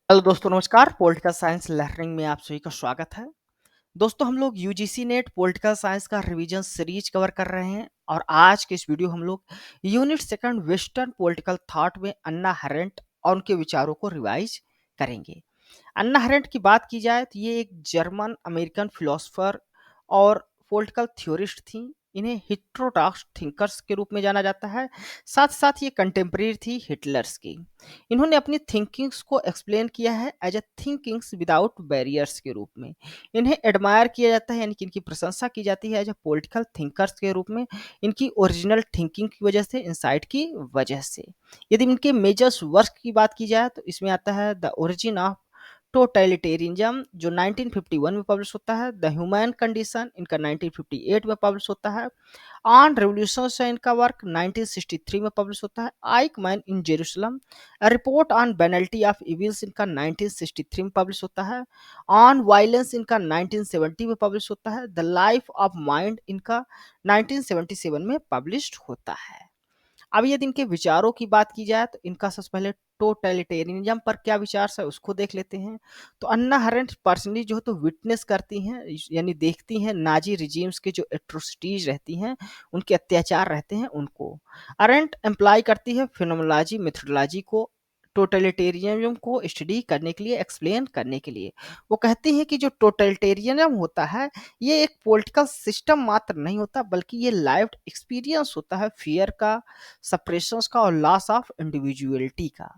Hello दोस्तों नमस्कार। Political science learning में आप सभी का स्वागत है। दोस्तों हम लोग यूजीसी नेट पॉलिटिकल साइंस का रिवीजन सीरीज कवर कर रहे हैं और आज के इस वीडियो हम लोग unit second western political thought में अन्ना हैरेंट और उनके विचारों को रिवाइज करेंगे। अन्ना हैरेंट की बात की जाए तो ये एक जर्मन अमेरिकन फिलोसोफर और पॉलिटिकल थ्योरिस्ट थी। इन्हें हिट्रोडॉक्स थिंकर्स के रूप में जाना जाता है। साथ साथ ये कंटेम्प्रेरी थी हिटलर्स की। इन्होंने अपनी थिंकिंग्स को एक्सप्लेन किया है as a thinkings without barriers के रूप में। इन्हें एडमायर किया जाता है यानी कि इनकी प्रशंसा की जाती है एज ए पॉलिटिकल थिंकर्स के रूप में, इनकी ओरिजिनल थिंकिंग की वजह से, इंसाइट की वजह से। यदि इनके मेजर्स वर्क की बात की जाए तो इसमें आता है द ओरिजिन ऑफ टोटलिटेरियनिज्म जो 1951 में पब्लिश होता है, द ह्यूमन कंडीशन इनका 1958 में पब्लिश होता है, ऑन रेवोल्यूशन से इनका वर्क 1963 में पब्लिश होता है, Eichmann in Jerusalem, a report on penalty of evils इनका 1963 में पब्लिश होता है, ऑन वायलेंस इनका 1970 में पब्लिश होता है, द लाइफ ऑफ माइंड इनका 1977 में पब्लिश होता है। अब यदि इनके विचारों की बात की जाए तो इनका सबसे पहले टोटलिटेरियनिज्म पर क्या विचार है उसको देख लेते हैं। तो अन्ना हरेंट पर्सनली जो है तो विटनेस करती हैं यानी देखती हैं नाजी रिजीम्स के जो एट्रोसिटीज रहती हैं, उनके अत्याचार रहते हैं उनको। अरेंट एम्प्लाई करती है फिनोमोलॉजी मेथोडोलॉजी को टोटलिटेरियनिज्म को स्टडी करने के लिए, एक्सप्लेन करने के लिए। वो कहती हैं कि जो टोटलिटेरियनिज्म होता है ये एक पॉलिटिकल सिस्टम मात्र नहीं होता बल्कि ये लाइव्ड एक्सपीरियंस होता है फियर का, सप्रेशंस का और लॉस ऑफ इंडिविजुअलिटी का।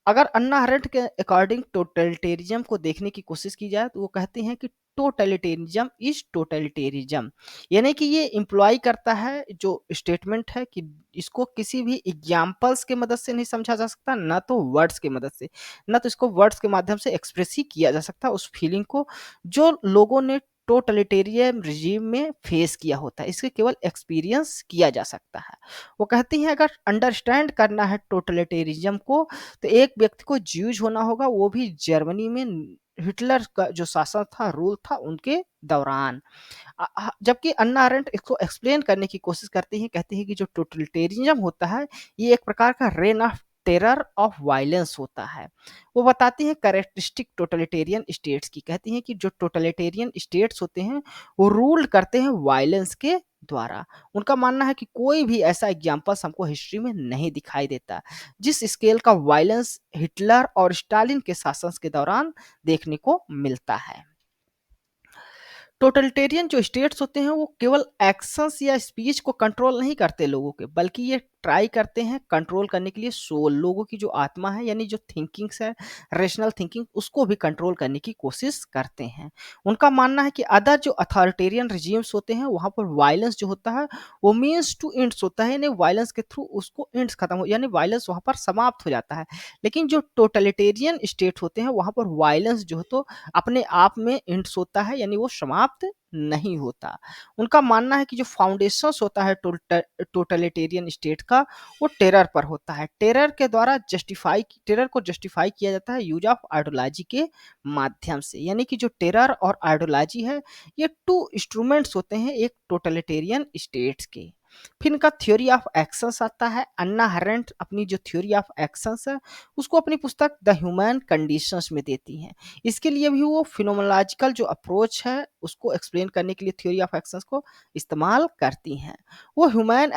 अगर अन्ना हरेंट के अकॉर्डिंग टोटलिटेरिज्म को देखने की कोशिश की जाए तो वो कहते हैं कि टोटलिटेरिज्म इज टोटलिटेरिज्म, यानी कि ये इम्प्लॉय करता है जो स्टेटमेंट है कि इसको किसी भी एग्जाम्पल्स के मदद से नहीं समझा जा सकता, ना तो वर्ड्स के मदद से, ना तो इसको वर्ड्स के माध्यम से एक्सप्रेस ही किया जा सकता उस फीलिंग को जो लोगों ने टोटलिटेरियन रिजीम में फेस किया होता है। इसके केवल एक्सपीरियंस किया जा सकता है। वो कहती हैं अगर अंडरस्टैंड करना है टोटलिटेरिज्म को तो एक व्यक्ति को ज्यूज होना होगा, वो भी जर्मनी में हिटलर का जो शासन था, रूल था उनके दौरान। जबकि अन्ना अरेंट इसको एक्सप्लेन करने की कोशिश करती है, कहती है कि जो टोटलिटेरिज्म होता है ये एक प्रकार का rain of terror of violence होता है। वो बताती हैं कैरेक्टरिस्टिक टोटलिटेरियन स्टेट्स की, कहती हैं कि जो टोटलिटेरियन स्टेट्स होते हैं वो रूल करते हैं वायलेंस के द्वारा। उनका मानना है कि कोई भी ऐसा एग्जाम्पल्स हमको हिस्ट्री में नहीं दिखाई देता जिस स्केल का वायलेंस हिटलर और स्टालिन के शासन के दौरान देखने को मिलता है। टोटलिटेरियन जो स्टेट्स होते हैं वो केवल एक्शंस या स्पीच को कंट्रोल नहीं करते लोगों के, बल्कि ये ट्राई करते हैं कंट्रोल करने के लिए सोल, लोगों की जो आत्मा है यानी जो थिंकिंग्स है, रेशनल थिंकिंग, उसको भी कंट्रोल करने की कोशिश करते हैं। उनका मानना है कि अदर जो अथॉरिटेरियन रिजीम्स होते हैं वहाँ पर वायलेंस जो होता है वो मीन्स टू एंड्स होता है, यानी वायलेंस के थ्रू उसको एंड्स खत्म हो, यानी वायलेंस वहाँ पर समाप्त हो जाता है। लेकिन जो टोटलिटेरियन स्टेट होते हैं वहाँ पर वायलेंस जो है तो अपने आप में एंड्स होता है, यानी वो समाप्त नहीं होता। उनका मानना है कि जो फाउंडेशंस होता है टोटलिटेरियन स्टेट का वो टेरर पर होता है। टेरर को जस्टिफाई किया जाता है यूज ऑफ आइडियोलॉजी के माध्यम से, यानी कि जो टेरर और आइडियोलॉजी है ये टू इंस्ट्रूमेंट्स होते हैं एक टोटलिटेरियन स्टेट्स के। फिर इनका थ्योरी ऑफ एक्शंस आता है। अन्ना हैरेंट अपनी जो थ्योरी ऑफ एक्शंस है उसको अपनी पुस्तक द ह्यूमन कंडीशंस में देती हैं। इसके लिए भी वो फिनोमेनोलॉजिकल जो अप्रोच है उसको एक्सप्लेन करने के लिए थ्योरी ऑफ एक्शंस को इस्तेमाल करती हैं। वो ह्यूमन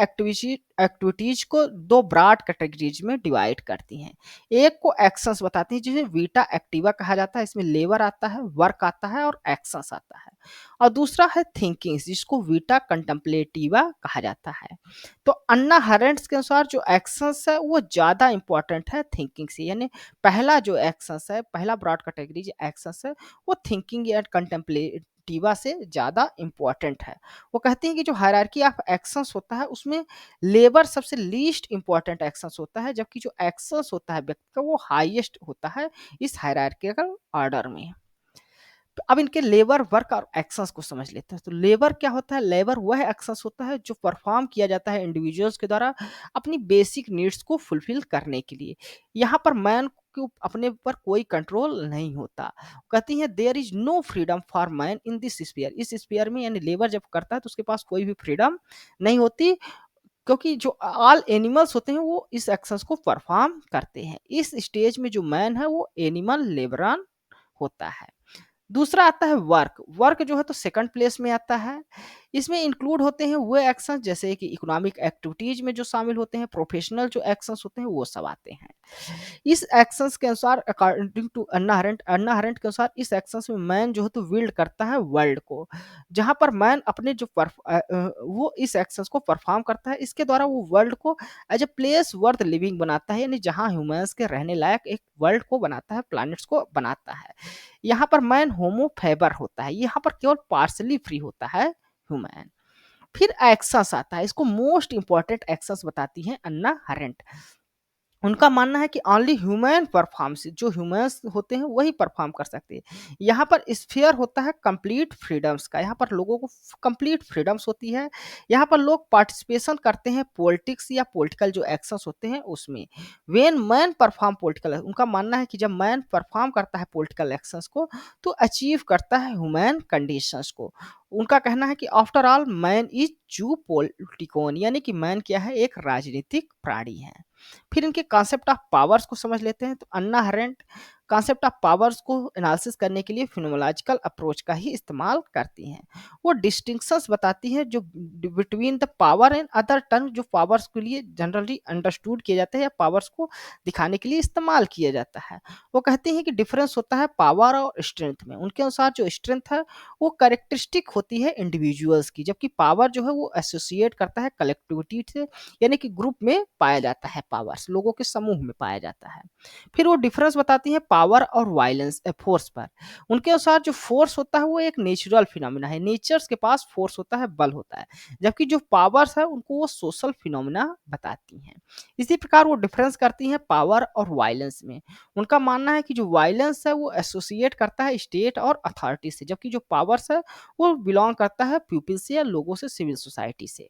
एक्टिविटीज को दो ब्रॉड कैटेगरीज में डिवाइड करती हैं। एक को एक्शंस बताती हैं जिसे वीटा एक्टिवा कहा जाता है, इसमें लेबर आता है, वर्क आता है और एक्शंस आता है। और दूसरा है थिंकिंग्स जिसको वीटा कंटेम्पलेटिवा कहा जाता है। तो अन्ना हरेंट्स के अनुसार जो एक्शंस है वो ज़्यादा इंपॉर्टेंट है थिंकिंग से, यानी पहला जो एक्शंस है, पहला ब्रॉड कैटेगरी जो एक्शंस है वो थिंकिंग या कंटेम्पलेटिवा से ज़्यादा इंपॉर्टेंट है। वो कहती हैं कि जो हायरार्की ऑफ एक्शंस होता है उसमें लेबर सबसे लीस्ट इंपॉर्टेंट एक्शंस होता है, जबकि जो एक्शंस होता है व्यक्ति का वो हाईएस्ट होता है इस हायरार्किकल ऑर्डर में। तो अब इनके लेबर, वर्क और एक्शंस को समझ लेते हैं। तो लेबर क्या होता है? लेबर वह एक्शंस होता है जो परफॉर्म किया जाता है इंडिविजुअल्स के द्वारा अपनी बेसिक नीड्स को फुलफिल करने के लिए। यहाँ पर मैन को अपने पर कोई कंट्रोल नहीं होता। कहती हैं there is no freedom for man in this sphere. इस स्फीयर में यानी लेबर जब करता है तो उसके पास कोई भी फ्रीडम नहीं होती। क्योंकि जो ऑल एनिमल्स होते हैं वो इस एक्शंस को परफॉर्म करते हैं। इस स्टेज में जो मैन है वो एनिमल लेबरन होता है। दूसरा आता है वर्क। वर्क जो है तो सेकंड प्लेस में आता है। इसमें इंक्लूड होते हैं वो एक्शंस जैसे कि इकोनॉमिक एक्टिविटीज में जो शामिल होते हैं, प्रोफेशनल जो एक्शंस होते हैं वो सब आते हैं। इस एक्शंस के अनुसार अकॉर्डिंग टू अन्ना हरेंट के अनुसार इस एक्शंस में मैन जो है तो विल्ड करता है वर्ल्ड को। जहां पर मैन अपने जो वो इस एक्शंस को परफॉर्म करता है, इसके द्वारा वो वर्ल्ड को as a place worth living बनाता है, यानी जहां ह्यूमंस के रहने लायक एक वर्ल्ड को बनाता है, प्लैनेट्स को बनाता है। यहाँ पर मैन होमो फेबर होता है, यहाँ पर केवल पार्सली फ्री होता है ह्यूमन। फिर एक्सस आता है, इसको मोस्ट इंपॉर्टेंट एक्सस बताती है अन्ना हरेंट। उनका मानना है कि ओनली ह्यूमन परफॉर्म्स, जो ह्यूमंस होते हैं वही परफॉर्म कर सकते हैं। यहाँ पर स्फीयर होता है कंप्लीट फ्रीडम्स का, यहाँ पर लोगों को कंप्लीट फ्रीडम्स होती है। यहाँ पर लोग पार्टिसिपेशन करते हैं पॉलिटिक्स या पॉलिटिकल जो एक्शंस होते हैं उसमें। व्हेन मैन परफॉर्म पॉलिटिकल, उनका मानना है कि जब मैन परफॉर्म करता है पॉलिटिकल एक्शंस को तो अचीव करता है ह्यूमन कंडीशंस को। उनका कहना है कि आफ्टर ऑल मैन इज जू पॉलिटिकोन, यानी कि मैन क्या है, एक राजनीतिक प्राणी है। फिर इनके कॉन्सेप्ट ऑफ पावर्स को समझ लेते हैं। तो अन्ना हरेंट कॉन्सेप्ट ऑफ पावर्स को एनालिसिस करने के लिए फिनोमोलॉजिकल अप्रोच का ही इस्तेमाल करती हैं। वो डिस्टिंक्शंस बताती है जो between the power and other term, जो पावर्स के लिए जनरली अंडरस्टूड किए जाते हैं या पावर्स को दिखाने के लिए इस्तेमाल किया जाता है। वो कहते हैं कि डिफरेंस होता है पावर और स्ट्रेंथ में। उनके अनुसार जो स्ट्रेंथ है वो कैरेक्टरिस्टिक होती है इंडिविजुअल्स की, जबकि पावर जो है वो एसोसिएट करता है कलेक्टिविटी से, यानी कि ग्रुप में पाया जाता है, पावर्स लोगों के समूह में पाया जाता है। फिर वो डिफरेंस बताती है पावर और वायलेंस फोर्स पर। उनके अनुसार जो फोर्स होता है वो एक नेचुरल फिनोमिना है, नेचर्स के पास फोर्स होता है, बल होता है, जबकि जो पावर्स है उनको वो सोशल फिनोमिना बताती हैं। इसी प्रकार वो डिफरेंस करती हैं पावर और वायलेंस में। उनका मानना है कि जो वायलेंस है वो एसोसिएट करता है स्टेट और अथॉरिटी से, जबकि जो पावर्स है वो बिलोंग करता है पीपल से या लोगों से, सिविल सोसाइटी से।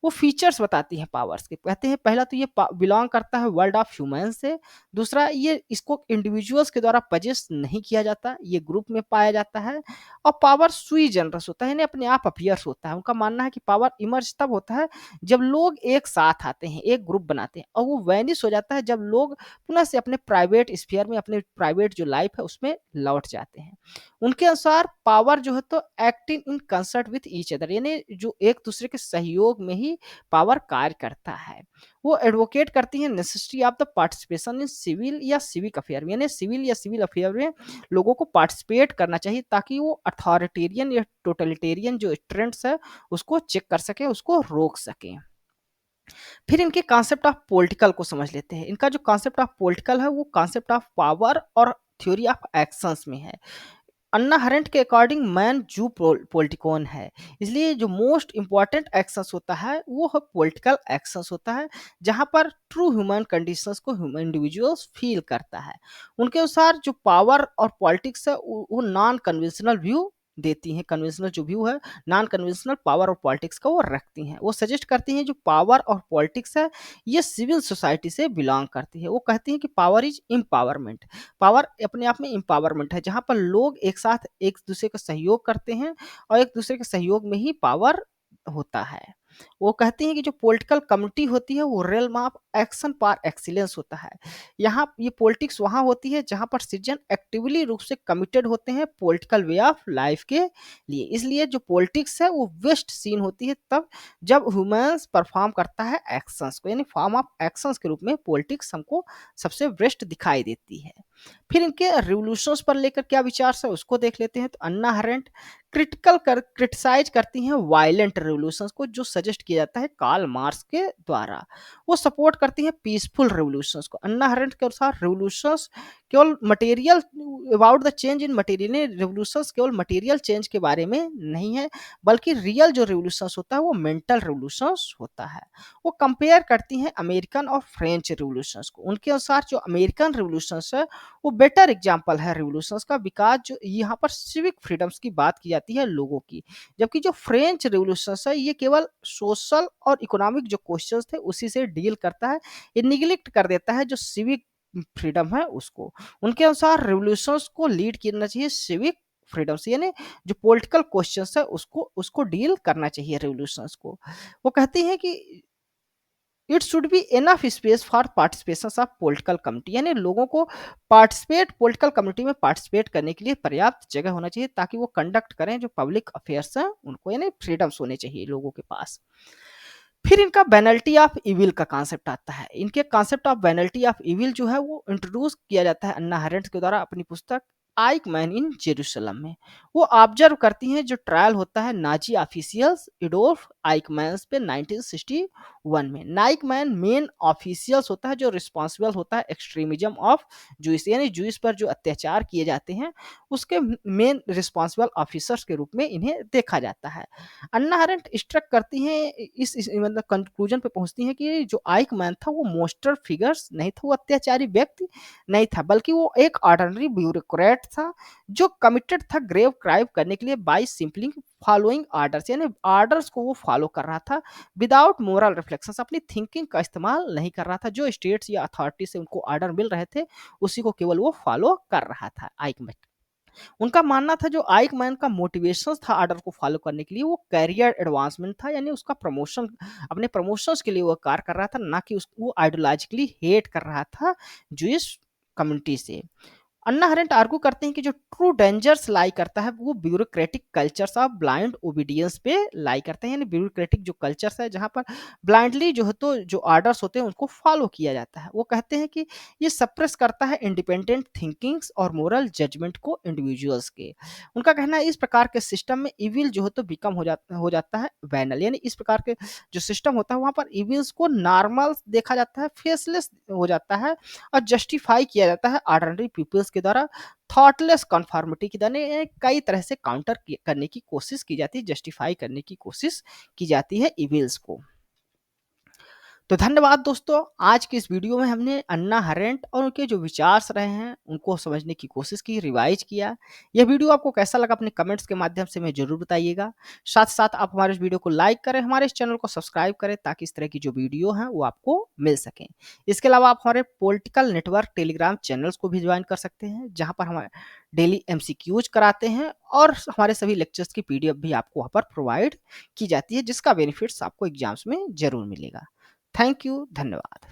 वो फीचर्स बताती हैं पावर्स के, कहते हैं पहला तो ये बिलोंग करता है वर्ल्ड ऑफ ह्यूमन से। दूसरा, ये इसको इंडिविजुअल्स के द्वारा पजेस नहीं किया जाता, ये ग्रुप में पाया जाता है। और पावर सुई जनरस होता है, यानी अपने आप अपीयर्स होता है। उनका मानना है कि पावर इमर्ज तब होता है जब लोग एक साथ आते हैं, एक ग्रुप बनाते हैं, और वो वैनिश हो जाता है जब लोग पुनः से अपने प्राइवेट स्फीयर में, अपने प्राइवेट जो लाइफ है उसमें लौट जाते हैं। उनके अनुसार पावर जो है तो acting in concert with each other, यानी जो एक दूसरे के सहयोग में ही पावर कार्य करता है। वो एडवोकेट करती है necessity of the participation in civil या सिविक अफेयर में, यानी सिविल या सिविल अफेयर में लोगों को पार्टिसिपेट करना चाहिए ताकि वो अथॉरिटेरियन या टोटलिटेरियन जो ट्रेंड्स है उसको चेक कर सके, उसको रोक सके। फिर इनके कॉन्सेप्ट ऑफ पॉलिटिकल को समझ लेते हैं। इनका जो कॉन्सेप्ट ऑफ पॉलिटिकल है वो कॉन्सेप्ट ऑफ पावर और थ्योरी ऑफ एक्शंस में है। अन्ना हरेंट के अकॉर्डिंग मैन जू पॉलिटिकॉन है, इसलिए जो मोस्ट इंपॉर्टेंट एक्शंस होता है वो है पॉलिटिकल एक्शंस होता है, जहां पर ट्रू ह्यूमन कंडीशंस को ह्यूमन इंडिविजुअल्स फील करता है। उनके अनुसार जो पावर और पॉलिटिक्स है वो नॉन कन्वेंशनल व्यू देती हैं। कन्वेंशनल जो व्यू है, नॉन कन्वेंशनल पावर और पॉलिटिक्स का वो रखती हैं। वो सजेस्ट करती हैं जो पावर और पॉलिटिक्स है ये सिविल सोसाइटी से बिलोंग करती है। वो कहती हैं कि पावर इज एम्पावरमेंट, पावर अपने आप में एम्पावरमेंट है, जहां पर लोग एक साथ एक दूसरे का सहयोग करते हैं और एक दूसरे के सहयोग में ही पावर होता है। वो कहते हैं कि जो पॉलिटिकल कम्युनिटी होती है वो realm of action par excellence होता है। यहाँ ये पॉलिटिक्स वहाँ होती है जहाँ पर सिटीजन एक्टिवली रूप से कमिटेड होते हैं पॉलिटिकल वे ऑफ लाइफ के लिए। इसलिए जो पॉलिटिक्स है वो बेस्ट सीन होती है तब जब ह्यूमंस परफॉर्म करता है एक्शंस को, यानी फॉर्म ऑफ एक्शंस के रूप में पॉलिटिक्स हमको सबसे बेस्ट दिखाई देती है। फिर इनके रिवोल्यूशंस पर लेकर क्या विचार है उसको देख लेते हैं। तो अन्ना हरेंट क्रिटिसाइज करती हैं वायलेंट रिवोल्यूशंस को, जो सजेस्ट किया जाता है कार्ल मार्क्स के द्वारा। वो सपोर्ट करती हैं पीसफुल रिवोल्यूशंस को। अन्ना हरेंट के अनुसार रिवोल्यूशंस केवल material about the change in material, revolutions केवल मटेरियल चेंज के बारे में नहीं है, बल्कि रियल जो रिवोल्यूशंस होता है वो मेंटल रिवोल्यूशंस होता है। वो कंपेयर करती हैं अमेरिकन और फ्रेंच रिवोल्यूशंस को। उनके अनुसार जो अमेरिकन रिवोल्यूशंस है वो बेटर एग्जाम्पल है रिवोल्यूशंस का, बिकॉज जो यहाँ पर सिविक फ्रीडम्स की बात की जाती है लोगों की, जबकि जो फ्रेंच रिवोल्यूशंस है ये केवल सोशल और इकोनॉमिक जो क्वेश्चंस थे उसी से डील करता है, ये निगलेक्ट कर देता है जो सिविक फ्रीडम है उसको। उनके अनुसार रिवोल्यूशंस को लीड करना चाहिए सिविक फ्रीडम से, यानी जो पॉलिटिकल क्वेश्चंस है उसको उसको डील करना चाहिए रिवोल्यूशंस को। वो कहती हैं कि it should be enough space for participation of political committee, यानी लोगों को पॉलिटिकल कमिटी में पार्टिसिपेट करने के लिए पर्याप्त जगह होना चाहिए ताकि वो कंडक्ट करें जो पब्लिक अफेयर्स हैं उनको, यानी फ्रीडम्स होने चाहिए लोगों के पास। फिर इनका बेनल्टी ऑफ इविल का कॉन्सेप्ट आता है। इनके कॉन्सेप्ट ऑफ बेनल्टी ऑफ इविल जो है वो इंट्रोड्यूस किया जाता है अन्ना हैरेंट के द्वारा अपनी पुस्तक आइक मैन इन जेरूशलम में। वो ऑब्जर्व करती हैं जो ट्रायल होता है नाजी ऑफिशियल्स एडोल्फ आइकमैन्स पे 1961 में। नाइकमैन मेन ऑफिशियल्स होता है जो रिस्पॉन्सिबल होता है एक्सट्रीमिज्म ऑफ जूइस, यानी जूइस पर जो अत्याचार किए जाते हैं उसके मेन रिस्पॉन्सिबल ऑफिसर्स के रूप में इन्हें देखा जाता है। अन्ना हरेंट स्ट्रक करती हैं इस मतलब कंक्लूजन पे पहुंचती हैं कि जो आइक मैन था वो मोस्टर फिगर्स नहीं था, वो अत्याचारी व्यक्ति नहीं था, बल्कि वो एक ऑर्डिनरी ब्यूरोक्रेट था जो कमिटेड था ग्रेव क्राइम करने के लिए बाय सिंपली फॉलोइंग ऑर्डर्स, यानी ऑर्डर्स को वो फॉलो कर रहा था विदाउट मोरल रिफ्लेक्शंस, अपनी थिंकिंग का इस्तेमाल नहीं कर रहा था। जो स्टेट्स या अथॉरिटी से उनको ऑर्डर मिल रहे थे उसी को केवल वो फॉलो कर रहा था आइक मैन। उनका मानना था जो आइक मैन का मोटिवेशन था ऑर्डर को फॉलो करने के लिए वो कैरियर एडवांसमेंट था, यानी उसका प्रमोशन, अपने प्रमोशंस के लिए वो कार्य कर रहा था, ना कि वो आइडियोलॉजिकली हेट कर रहा था जूइश कम्युनिटी से। अन्ना हरेंट आर्गू करते हैं कि जो ट्रू डेंजर्स लाई करता है वो bureaucratic cultures of blind obedience पे लाई करते हैं, यानी ब्यूरोक्रेटिक जो कल्चर्स है जहां पर ब्लाइंडली जो है तो जो ऑर्डर्स होते हैं उनको फॉलो किया जाता है। वो कहते हैं कि ये सप्रेस करता है इंडिपेंडेंट थिंकिंग्स और मोरल जजमेंट को इंडिविजुअल्स के। उनका कहना है इस प्रकार के सिस्टम में इविल जो है तो बिकम हो जाता है वैनल, यानी इस प्रकार के जो सिस्टम होता है वहां पर इविल्स को नॉर्मल देखा जाता है, फेसलेस हो जाता है और जस्टिफाई किया जाता है ऑर्डिनरी पीपल्स के द्वारा थॉटलेस कन्फॉर्मिटी की द्वारा, कई तरह से काउंटर करने की कोशिश की जाती है, जस्टिफाई करने की कोशिश की जाती है इविल्स को। तो धन्यवाद दोस्तों, आज की इस वीडियो में हमने अन्ना हरेंट और उनके जो विचार रहे हैं उनको समझने की कोशिश की, रिवाइज किया। यह वीडियो आपको कैसा लगा अपने कमेंट्स के माध्यम से हमें जरूर बताइएगा। साथ साथ आप हमारे इस वीडियो को लाइक करें, हमारे इस चैनल को सब्सक्राइब करें ताकि इस तरह की जो वीडियो हैं वो आपको मिल सकें। इसके अलावा आप हमारे पॉलिटिकल नेटवर्क टेलीग्राम चैनल्स को भी ज्वाइन कर सकते हैं जहाँ पर हमारे डेली MCQs कराते हैं और हमारे सभी लेक्चर्स की PDF भी आपको वहाँ पर प्रोवाइड की जाती है जिसका बेनिफिट्स आपको एग्जाम्स में जरूर मिलेगा। थैंक यू, धन्यवाद।